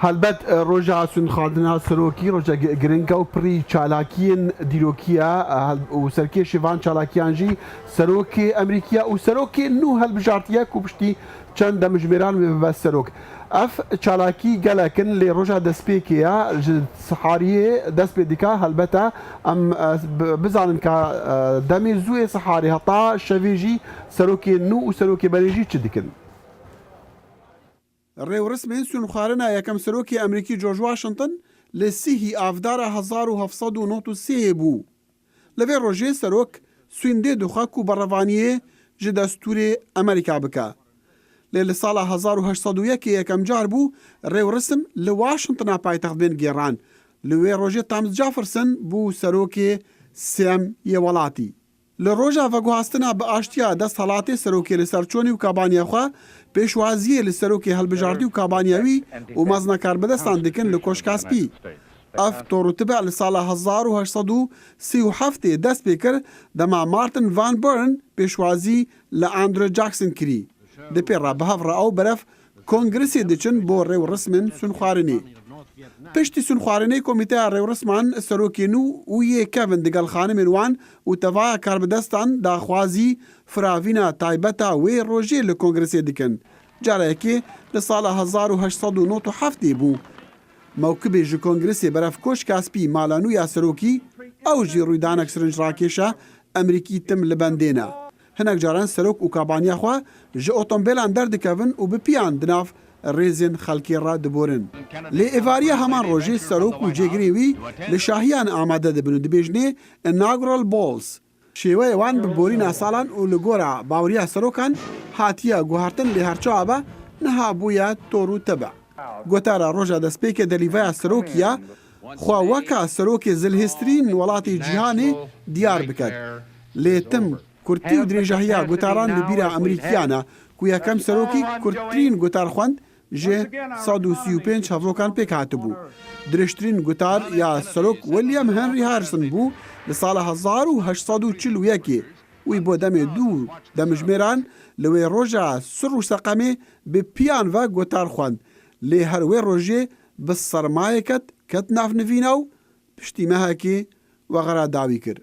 هەلبەت ڕۆژە سونخاردنا سەرۆکی ڕۆژە گرنگە و پڕی چالاکیین دیرۆکیە و سەرکێشی ڤان چالاکیانژی سەرۆکی ئەمریکیا و سەرۆکی نو هەلبژارتیە و پشتی چەند دەمژمێران بە سەرۆک. ئەف چالاکی گەلەکن لێ ڕۆژە دەستپێکەیە سەحاریە دەست پێ دیکە هەلبەتە ئەم بزانن کە دەمێ زووێ سەحاری هەتا شەوێژی سەرۆکی نو و سەرۆکی بەرێژی چ دیکن. ڕێوڕسمێن سونخواردنا یەکەم سەرۆکی ئەمریکی جۆرج واشنتن لە 30 ئاڤدارە 1993 بوو. لەوێ ڕۆژێ سەرۆک سوێندێ دخەک و بەڕەوانیە ji دەستورێ ئەمریکا بکە. لێ لە ساڵە 1970 یەکەم جار بوو ڕێوڕسم لە واشنتنا پایتەخت بێن گێڕان. لەوێ ڕۆژێ تامس جافرسن بوو سەرۆکێ سێم یە وڵاتی. لە ڕۆژە ڤەگوهاستنا بە ئاشتیا دەست هەڵاتێ سەرۆکێ لە سەرچۆنی و کابانیاخوا پێشوازیە لە سەرۆکی هەڵبژاردی و کابانیاوی و مەزنەکار بەدەستان دکن لە کۆشکاسپی. ئەف تۆڕوتبە لە ساڵە 1937 دەست پێ کرد دەما مارتن ڤان بۆرن پێشوازی لە ئاندرۆ جاکسن کری. دەپێڕا بەهەڤڕە ئەو بەرەف کۆنگرسێ دچن بۆ ڕێوڕسمن سونخواردنێ. پشتی سونخواردنەی کۆمیتەیە ڕێوڕسمان سەرۆکێن و یێ کەڤن دەگەڵ خانمên wan û tevaya karbidestan daxwazî firavîna taybeta wê rojê li kongresê dikin. Carekê li sala 1997 bû. Mewkibê ji kongresê beref koşka spî malanûya serokî ew jî rûydanek sirinjrakêşa Emerîkî tim li bendê ne. Hinek caran serok û kabaniya xwe ji otomobêlan derdikevin û bi piyan di nav rêzên xelkê re diborin. Lê êvariya heman rojê serok û cêgirê wî li şahiyan amade dibin û dibêjne inaugural balls. Şêweyê wan bi borîna salan û li gora baweriya serokan hatiye guhartin lê herçawa be niha bûye tor û tebe. Gotara roja destpêkê delîveya serokiya xwe weka serokê zilhêztirîn welatê cîhanê diyar biket. Lê tim kurtî û dirêjahiya gotaran li bîra Emerîkiyan e ku yekem serokî kurttirîn gotar xwend ji 135 hevrokan pêk hatibû. Dirêjtirîn gotar ya serok William Henry Harrison bû li sala 1841 wî bo demê dû demijmêran li wê roja sir û seqemê bi piyan ve gotar xwend. Lê her wê rojê bi sermayê ket nav nivîna û piştî mehekê wexera dawî kir.